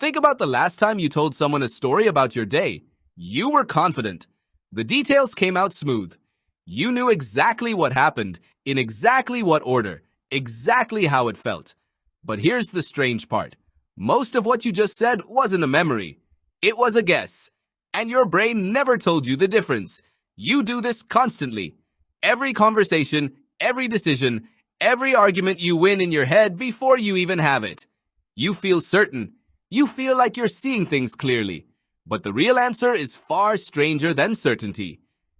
Think about the last time you told someone a story about your day. You were confident. The details came out smooth. You knew exactly what happened, in exactly what order, exactly how it felt. But here's the strange part. Most of what you just said wasn't a memory. It was a guess. And your brain never told you the difference. You do this constantly. Every conversation, every decision, every argument you win in your head before you even have it. You feel certain. You feel like you're seeing things clearly. But the real answer is far stranger than certainty.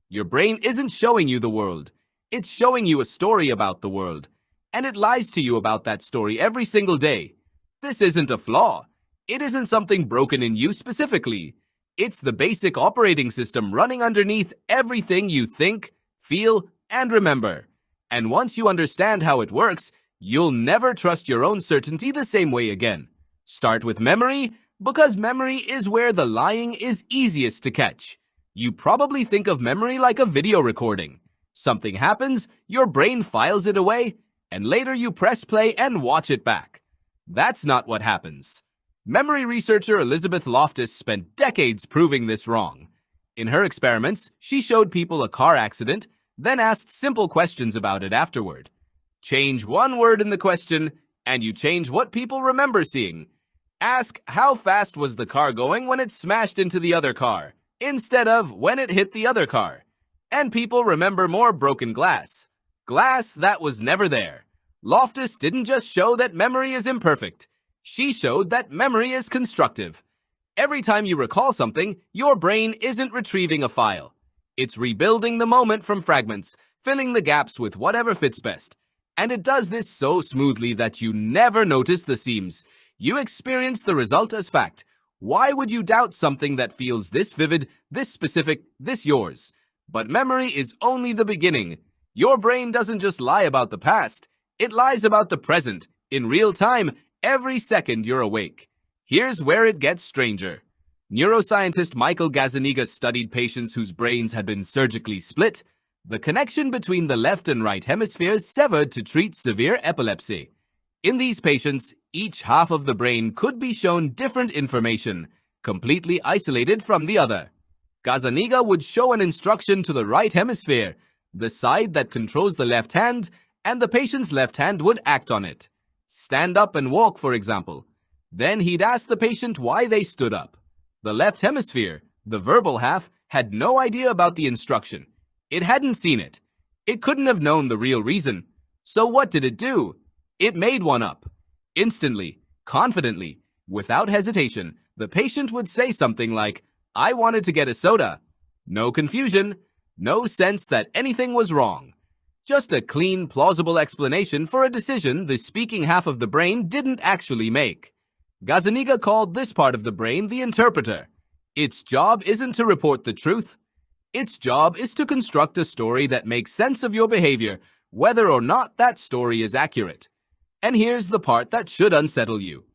Your brain isn't showing you the world. It's showing you a story about the world. And it lies to you about that story every single day. This isn't a flaw. It isn't something broken in you specifically. It's the basic operating system running underneath everything you think, feel, and remember. And once you understand how it works, you'll never trust your own certainty the same way again. Start with memory, because memory is where the lying is easiest to catch. You probably think of memory like a video recording. Something happens, your brain files it away, and later you press play and watch it back. That's not what happens. Memory researcher Elizabeth Loftus spent decades proving this wrong. In her experiments, she showed people a car accident, then asked simple questions about it afterward. Change one word in the question, and you change what people remember seeing. Ask how fast was the car going when it smashed into the other car, instead of when it hit the other car. And people remember more broken glass. Glass that was never there. Loftus didn't just show that memory is imperfect. She showed that memory is constructive. Every time you recall something, your brain isn't retrieving a file. It's rebuilding the moment from fragments, filling the gaps with whatever fits best. And it does this so smoothly that you never notice the seams. You experience the result as fact. Why would you doubt something that feels this vivid, this specific, this yours? But memory is only the beginning. Your brain doesn't just lie about the past. It lies about the present, in real time, every second you're awake. Here's where it gets stranger. Neuroscientist Michael Gazzaniga studied patients whose brains had been surgically split. The connection between the left and right hemispheres severed to treat severe epilepsy. In these patients, each half of the brain could be shown different information, completely isolated from the other. Gazzaniga would show an instruction to the right hemisphere, the side that controls the left hand, and the patient's left hand would act on it. Stand up and walk, for example. Then he'd ask the patient why they stood up. The left hemisphere, the verbal half, had no idea about the instruction. It hadn't seen it. It couldn't have known the real reason. So what did it do? It made one up. Instantly, confidently, without hesitation, the patient would say something like, "I wanted to get a soda." No confusion, no sense that anything was wrong. Just a clean, plausible explanation for a decision the speaking half of the brain didn't actually make. Gazzaniga called this part of the brain the interpreter. Its job isn't to report the truth. Its job is to construct a story that makes sense of your behavior, whether or not that story is accurate. And here's the part that should unsettle you.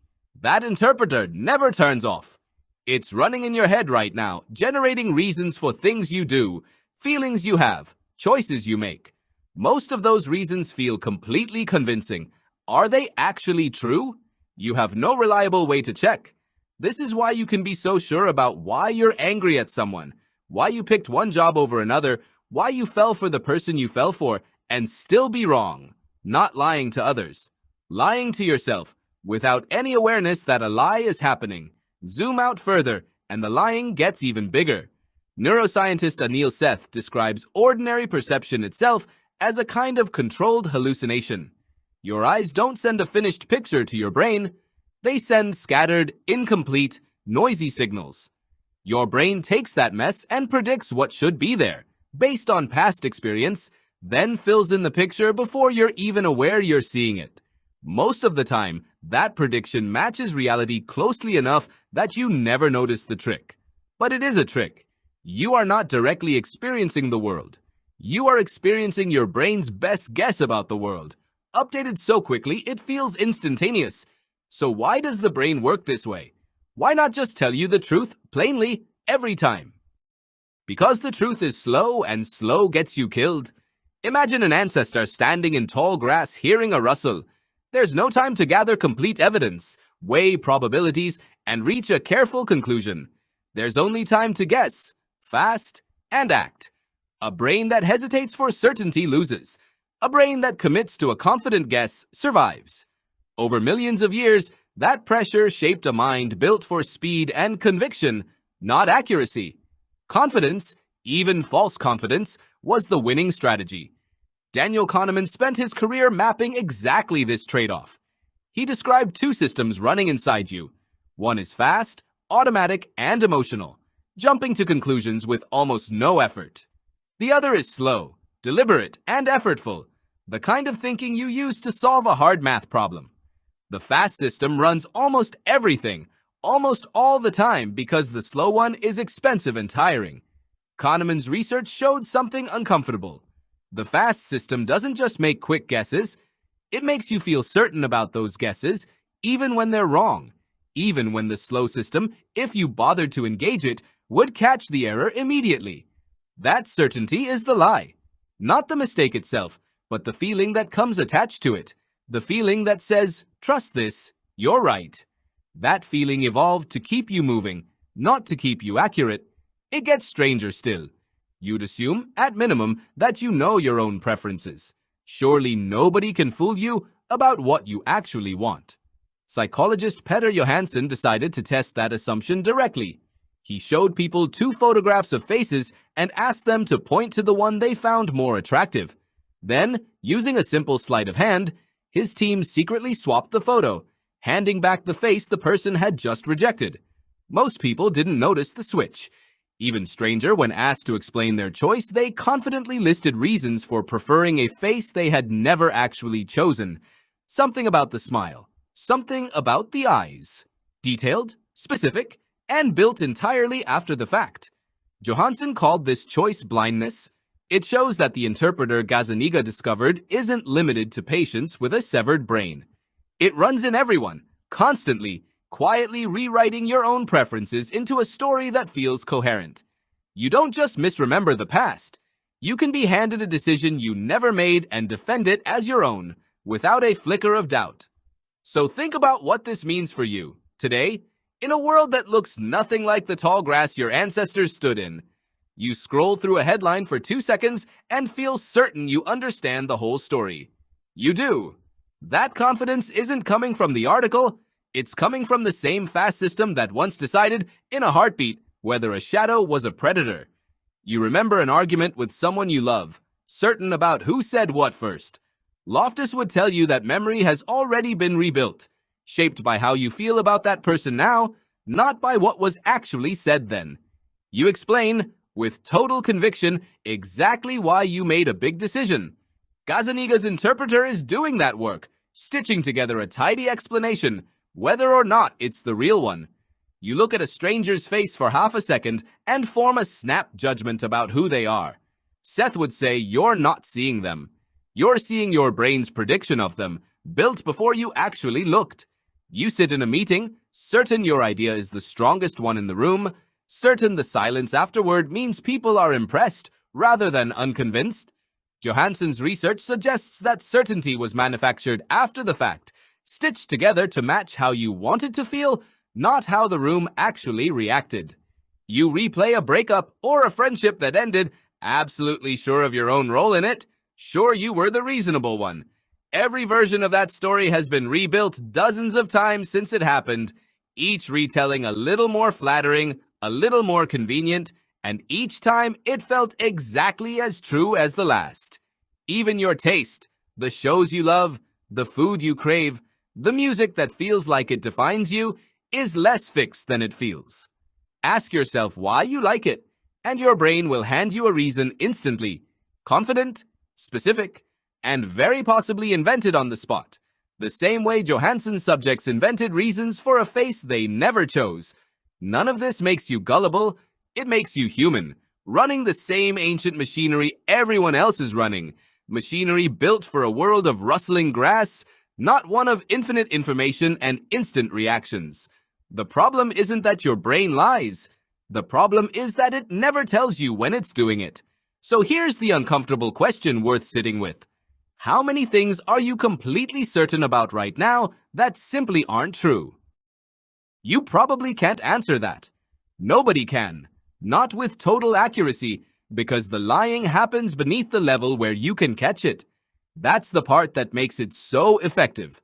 That interpreter never turns off. It's running in your head right now, generating reasons for things you do, feelings you have, choices you make. Most of those reasons feel completely convincing. Are they actually true? You have no reliable way to check. This is why you can be so sure about why you're angry at someone, why you picked one job over another, why you fell for the person you fell for, and still be wrong. Not lying to others. Lying to yourself, without any awareness that a lie is happening. Zoom out further, and the lying gets even bigger. Neuroscientist Anil Seth describes ordinary perception itself as a kind of controlled hallucination. Your eyes don't send a finished picture to your brain. They send scattered, incomplete, noisy signals. Your brain takes that mess and predicts what should be there, based on past experience, then fills in the picture before you're even aware you're seeing it. Most of the time, that prediction matches reality closely enough that you never notice the trick. But it is a trick. You are not directly experiencing the world. You are experiencing your brain's best guess about the world, updated so quickly it feels instantaneous. So why does the brain work this way? Why not just tell you the truth plainly every time? Because the truth is slow, and slow gets you killed. Imagine an ancestor standing in tall grass hearing a rustle. There's no time to gather complete evidence, weigh probabilities, and reach a careful conclusion. There's only time to guess, fast, and act. A brain that hesitates for certainty loses. A brain that commits to a confident guess survives. Over millions of years, that pressure shaped a mind built for speed and conviction, not accuracy. Confidence, even false confidence, was the winning strategy. Daniel Kahneman spent his career mapping exactly this trade-off. He described two systems running inside you. One is fast, automatic, and emotional, jumping to conclusions with almost no effort. The other is slow, deliberate, and effortful, the kind of thinking you use to solve a hard math problem. The fast system runs almost everything, almost all the time, because the slow one is expensive and tiring. Kahneman's research showed something uncomfortable. The fast system doesn't just make quick guesses, it makes you feel certain about those guesses, even when they're wrong. Even when the slow system, if you bothered to engage it, would catch the error immediately. That certainty is the lie. Not the mistake itself, but the feeling that comes attached to it. The feeling that says, trust this, you're right. That feeling evolved to keep you moving, not to keep you accurate. It gets stranger still. You'd assume, at minimum, that you know your own preferences. Surely nobody can fool you about what you actually want. Psychologist Petter Johansson decided to test that assumption directly. He showed people two photographs of faces and asked them to point to the one they found more attractive. Then, using a simple sleight of hand, his team secretly swapped the photo, handing back the face the person had just rejected. Most people didn't notice the switch. Even stranger, when asked to explain their choice, they confidently listed reasons for preferring a face they had never actually chosen. Something about the smile. Something about the eyes. Detailed, specific, and built entirely after the fact. Johansson called this choice blindness. It shows that the interpreter Gazzaniga discovered isn't limited to patients with a severed brain. It runs in everyone, constantly, quietly rewriting your own preferences into a story that feels coherent. You don't just misremember the past. You can be handed a decision you never made and defend it as your own, without a flicker of doubt. So think about what this means for you, today, in a world that looks nothing like the tall grass your ancestors stood in. You scroll through a headline for 2 seconds and feel certain you understand the whole story. You do. That confidence isn't coming from the article, it's coming from the same fast system that once decided, in a heartbeat, whether a shadow was a predator. You remember an argument with someone you love, certain about who said what first. Loftus would tell you that memory has already been rebuilt, shaped by how you feel about that person now, not by what was actually said then. You explain, with total conviction, exactly why you made a big decision. Gazzaniga's interpreter is doing that work, stitching together a tidy explanation, whether or not it's the real one. You look at a stranger's face for half a second and form a snap judgment about who they are. Seth would say you're not seeing them. You're seeing your brain's prediction of them, built before you actually looked. You sit in a meeting, certain your idea is the strongest one in the room, certain the silence afterward means people are impressed rather than unconvinced. Johansson's research suggests that certainty was manufactured after the fact, stitched together to match how you wanted to feel, not how the room actually reacted. You replay a breakup or a friendship that ended, absolutely sure of your own role in it, sure you were the reasonable one. Every version of that story has been rebuilt dozens of times since it happened, each retelling a little more flattering, a little more convenient, and each time it felt exactly as true as the last. Even your taste, the shows you love, the food you crave, the music that feels like it defines you, is less fixed than it feels. Ask yourself why you like it, and your brain will hand you a reason instantly. Confident, specific, and very possibly invented on the spot. The same way Johansson's subjects invented reasons for a face they never chose. None of this makes you gullible, it makes you human, running the same ancient machinery everyone else is running. Machinery built for a world of rustling grass, not one of infinite information and instant reactions. The problem isn't that your brain lies. The problem is that it never tells you when it's doing it. So here's the uncomfortable question worth sitting with. How many things are you completely certain about right now that simply aren't true? You probably can't answer that. Nobody can. Not with total accuracy, because the lying happens beneath the level where you can catch it. That's the part that makes it so effective.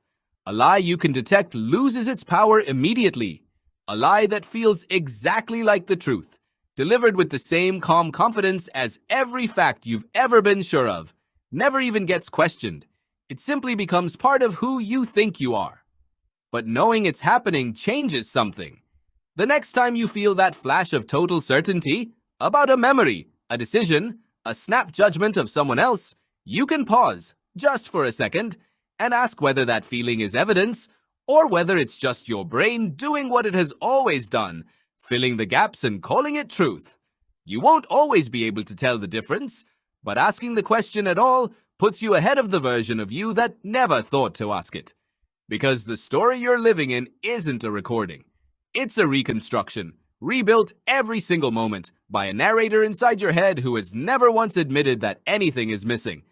A lie you can detect loses its power immediately. A lie that feels exactly like the truth, delivered with the same calm confidence as every fact you've ever been sure of, never even gets questioned. It simply becomes part of who you think you are. But knowing it's happening changes something. The next time you feel that flash of total certainty about a memory, a decision, a snap judgment of someone else, you can pause, just for a second, and ask whether that feeling is evidence or whether it's just your brain doing what it has always done, filling the gaps and calling it truth. You won't always be able to tell the difference, but asking the question at all puts you ahead of the version of you that never thought to ask it. Because the story you're living in isn't a recording. It's a reconstruction, rebuilt every single moment by a narrator inside your head who has never once admitted that anything is missing.